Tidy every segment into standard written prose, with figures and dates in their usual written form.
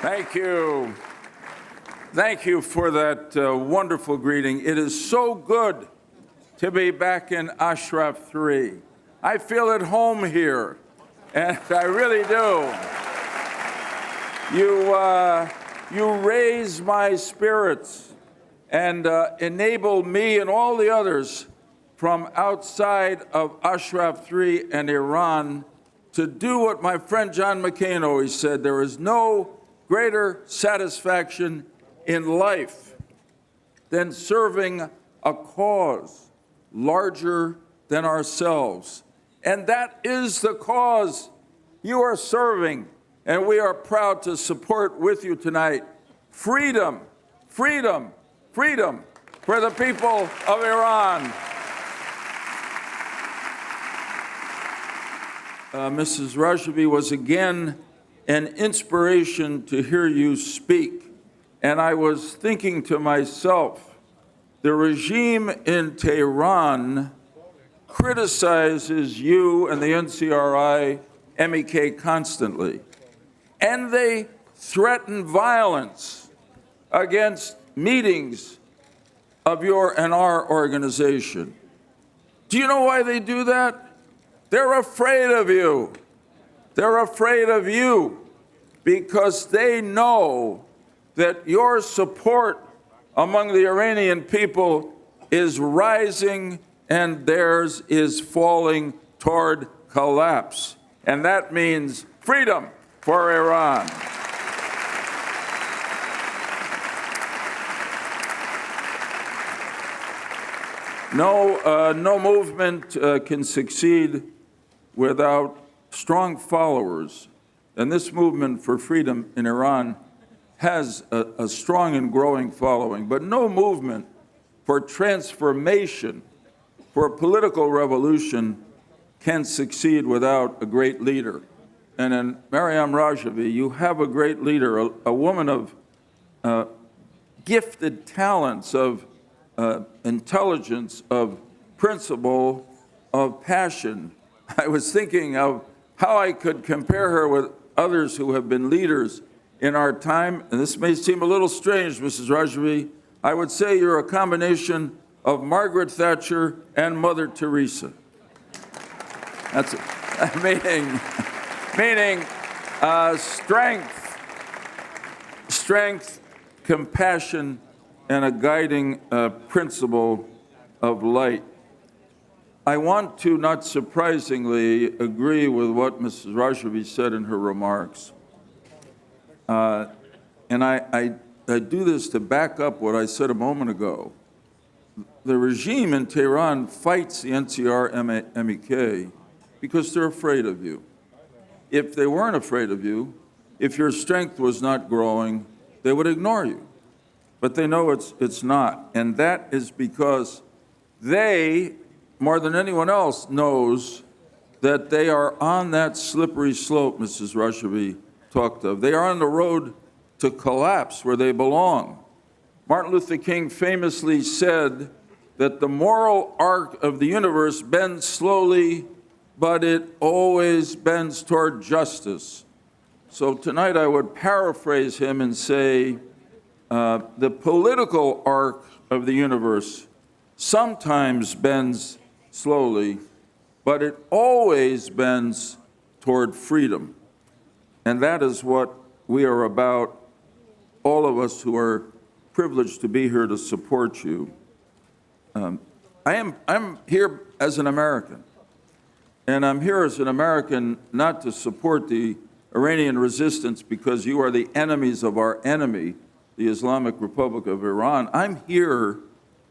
Thank you. Thank you for that wonderful greeting. It is so good to be back in Ashraf 3. I feel at home here, and I really do. You raise my spirits and enable me and all the others from outside of Ashraf 3 and Iran to do what my friend John McCain always said: there is no greater satisfaction in life than serving a cause larger than ourselves. And that is the cause you are serving, and we are proud to support with you tonight. Freedom, freedom, freedom for the people of Iran. Mrs. Rajavi, was again an inspiration to hear you speak. And I was thinking to myself, the regime in Tehran criticizes you and the NCRI, MEK constantly. And they threaten violence against meetings of your and our organization. Do you know why they do that? They're afraid of you. They're afraid of you because they know that your support among the Iranian people is rising and theirs is falling toward collapse. And that means freedom for Iran. No movement can succeed without strong followers. And this movement for freedom in Iran has a strong and growing following. But no movement for transformation, for political revolution, can succeed without a great leader. And in Maryam Rajavi, you have a great leader, a woman of gifted talents, of intelligence, of principle, of passion. I was thinking of how I could compare her with others who have been leaders in our time. And this may seem a little strange, Mrs. Rajavi. I would say you're a combination of Margaret Thatcher and Mother Teresa. That's it. meaning strength, compassion, and a guiding principle of light. I want to, not surprisingly, agree with what Mrs. Rajavi said in her remarks. And I do this to back up what I said a moment ago. The regime in Tehran fights the NCR-MEK because they're afraid of you. If they weren't afraid of you, if your strength was not growing, they would ignore you. But they know it's not. And that is because they, more than anyone else, knows that they are on that slippery slope Mrs. Rajavi talked of. They are on the road to collapse where they belong. Martin Luther King famously said that the moral arc of the universe bends slowly, but it always bends toward justice. So tonight I would paraphrase him and say, the political arc of the universe sometimes bends slowly, but it always bends toward freedom. And that is what we are about, all of us who are privileged to be here to support you. I'm here as an American, and I'm here as an American not to support the Iranian resistance because you are the enemies of our enemy, the Islamic Republic of Iran. I'm here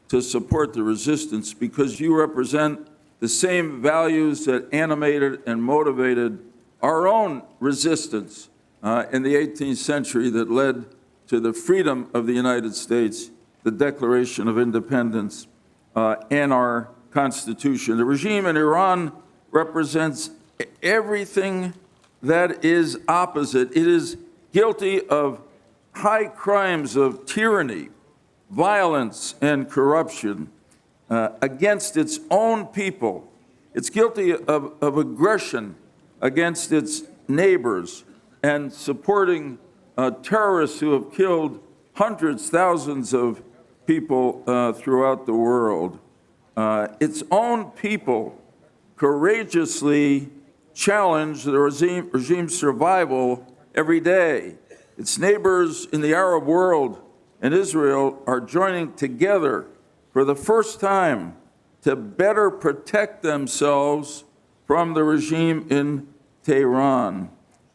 to support the resistance because you represent the same values that animated and motivated our own resistance in the 18th century that led to the freedom of the United States, the Declaration of Independence, and our Constitution. The regime in Iran represents everything that is opposite. It is guilty of high crimes of tyranny, violence, and corruption against its own people. It's guilty of aggression against its neighbors and supporting terrorists who have killed hundreds, thousands of people throughout the world. Its own people courageously challenge the regime's survival every day. Its neighbors in the Arab world and Israel are joining together for the first time to better protect themselves from the regime in Tehran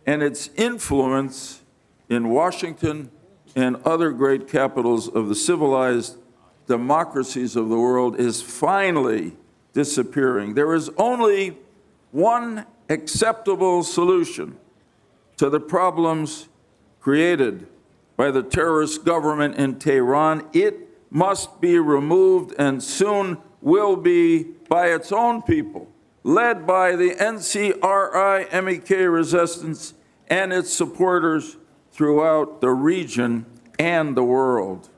and its influence in Washington and other great capitals of the civilized democracies of the world is finally disappearing. There is only one acceptable solution to the problems created by the terrorist government in Tehran. It must be removed, and soon will be, by its own people, led by the NCRI-MEK resistance and its supporters throughout the region and the world.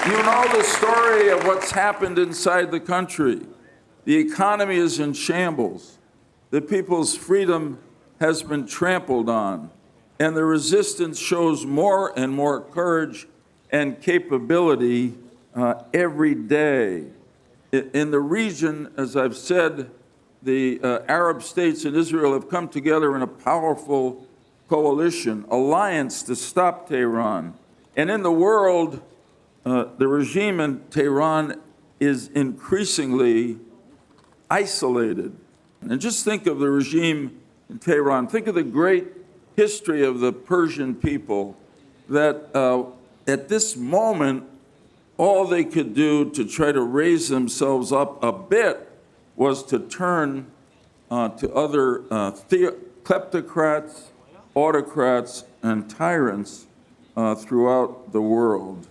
You know the story of what's happened inside the country. The economy is in shambles. The people's freedom has been trampled on, and the resistance shows more and more courage and capability every day. In the region, as I've said, the Arab states and Israel have come together in a powerful coalition, alliance to stop Tehran. And in the world, the regime in Tehran is increasingly isolated. And just think of the regime in Tehran. Think of the great history of the Persian people, that at this moment, all they could do to try to raise themselves up a bit was to turn to other kleptocrats, autocrats, and tyrants throughout the world.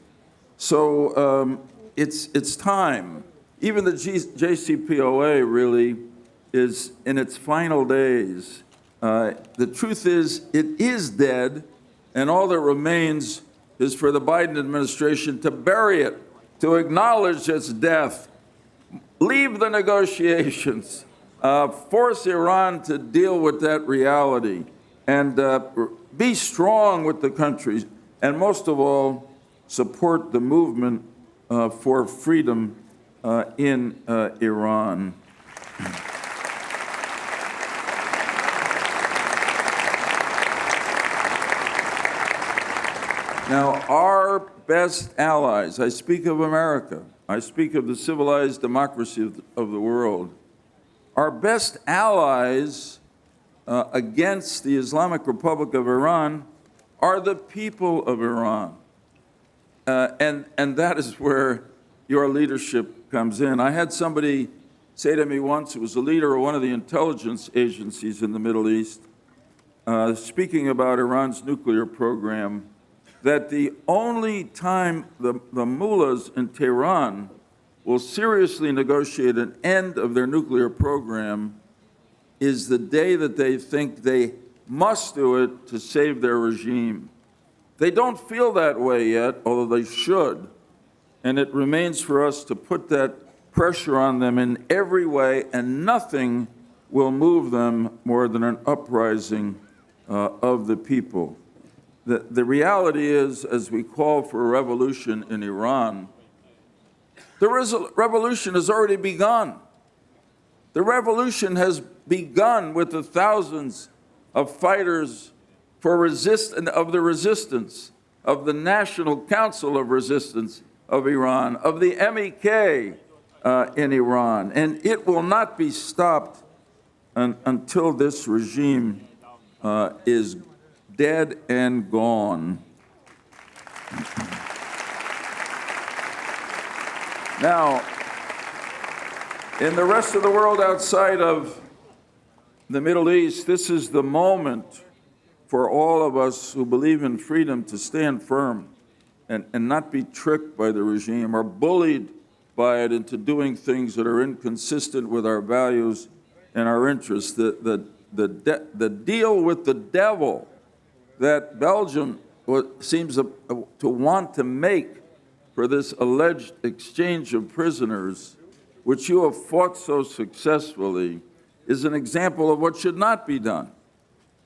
So it's time. Even the JCPOA really is in its final days. The truth is, it is dead, and all that remains is for the Biden administration to bury it, to acknowledge its death, leave the negotiations, force Iran to deal with that reality, and be strong with the countries, and most of all, support the movement for freedom in Iran. Now, our best allies, I speak of America, I speak of the civilized democracy of the world, our best allies against the Islamic Republic of Iran are the people of Iran. And that is where your leadership comes in. I had somebody say to me once, who was a leader of one of the intelligence agencies in the Middle East, speaking about Iran's nuclear program, that the only time the mullahs in Tehran will seriously negotiate an end of their nuclear program is the day that they think they must do it to save their regime. They don't feel that way yet, although they should, and it remains for us to put that pressure on them in every way, and nothing will move them more than an uprising of the people. The reality is, as we call for a revolution in Iran, the revolution has already begun. The revolution has begun with the thousands of fighters for of the resistance, of the National Council of Resistance of Iran, of the MEK in Iran. And it will not be stopped until this regime is dead and gone. Now, in the rest of the world outside of the Middle East, this is the moment for all of us who believe in freedom to stand firm and not be tricked by the regime or bullied by it into doing things that are inconsistent with our values and our interests. The deal with the devil that Belgium seems to want to make for this alleged exchange of prisoners, which you have fought so successfully, is an example of what should not be done.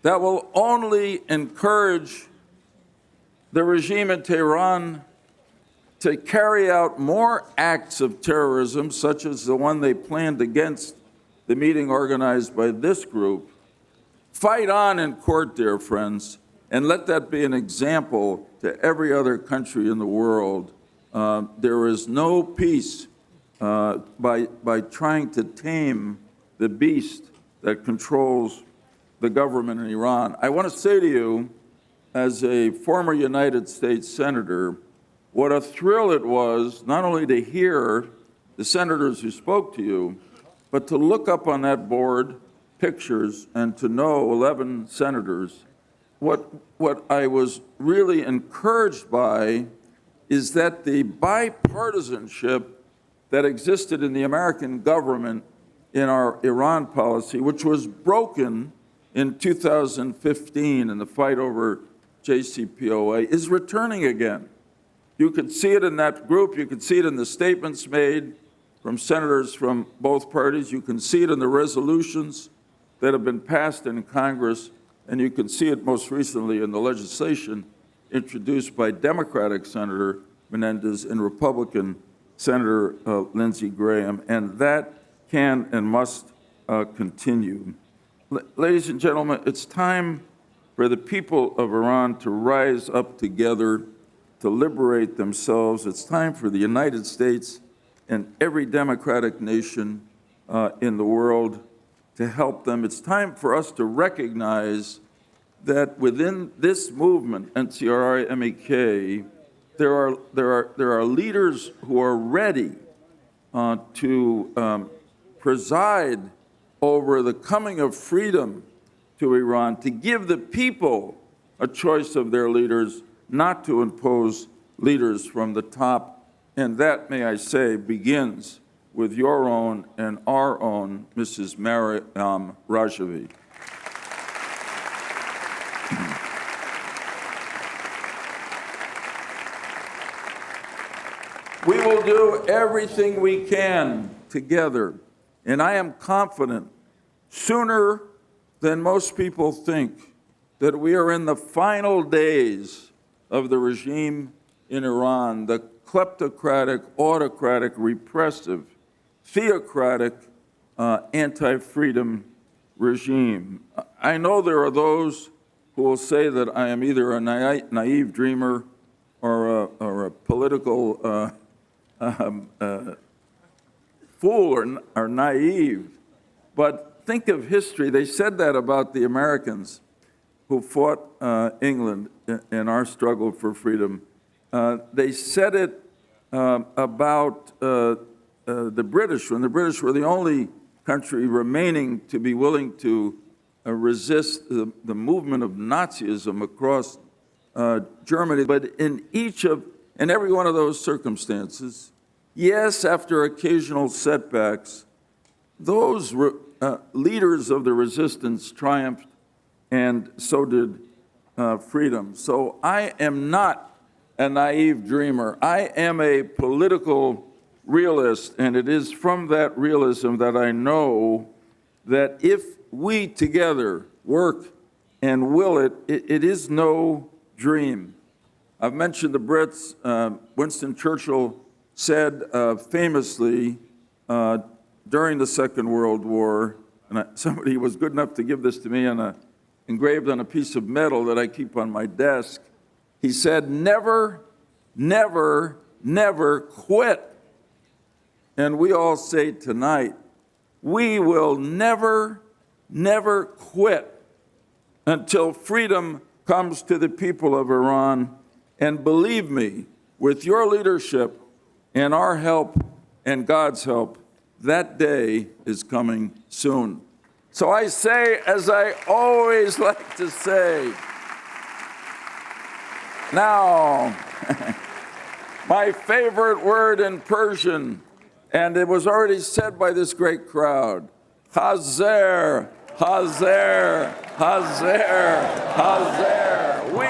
That will only encourage the regime in Tehran to carry out more acts of terrorism, such as the one they planned against the meeting organized by this group. Fight on in court, dear friends, and let that be an example to every other country in the world. There is no peace by trying to tame the beast that controls the government in Iran. I want to say to you, as a former United States Senator, what a thrill it was not only to hear the senators who spoke to you, but to look up on that board pictures and to know 11 senators. What I was really encouraged by is that the bipartisanship that existed in the American government in our Iran policy, which was broken in 2015 in the fight over JCPOA, is returning again. You could see it in that group. You could see it in the statements made from senators from both parties. You can see it in the resolutions that have been passed in Congress, and you can see it most recently in the legislation introduced by Democratic Senator Menendez and Republican Senator Lindsey Graham, and that can and must continue. Ladies and gentlemen, it's time for the people of Iran to rise up together to liberate themselves. It's time for the United States and every democratic nation in the world to help them. It's time for us to recognize that within this movement, NCRI-MEK, there are leaders who are ready to preside over the coming of freedom to Iran, to give the people a choice of their leaders, not to impose leaders from the top. And that, may I say, begins with your own and our own Mrs. Maryam Rajavi. We will do everything we can together, and I am confident, sooner than most people think, that we are in the final days of the regime in Iran, the kleptocratic, autocratic, repressive, theocratic, anti-freedom regime. I know there are those who will say that I am either a naive dreamer or a political fool or naive. But think of history. They said that about the Americans who fought England in our struggle for freedom. They said it about the British, when the British were the only country remaining to be willing to resist the movement of Nazism across Germany. But in every one of those circumstances, yes, after occasional setbacks, those leaders of the resistance triumphed, and so did freedom. So I am not a naive dreamer. I am a political realist, and it is from that realism that I know that if we together work and will it, it is no dream. I've mentioned the Brits. Winston Churchill said famously during the Second World War, and somebody was good enough to give this to me engraved on a piece of metal that I keep on my desk. He said, "Never, never, never quit." And we all say tonight, we will never, never quit until freedom comes to the people of Iran. And believe me, with your leadership and our help and God's help, that day is coming soon. So I say, as I always like to say, now, my favorite word in Persian, and it was already said by this great crowd, Hazer, Hazer, Hazer, Hazer. We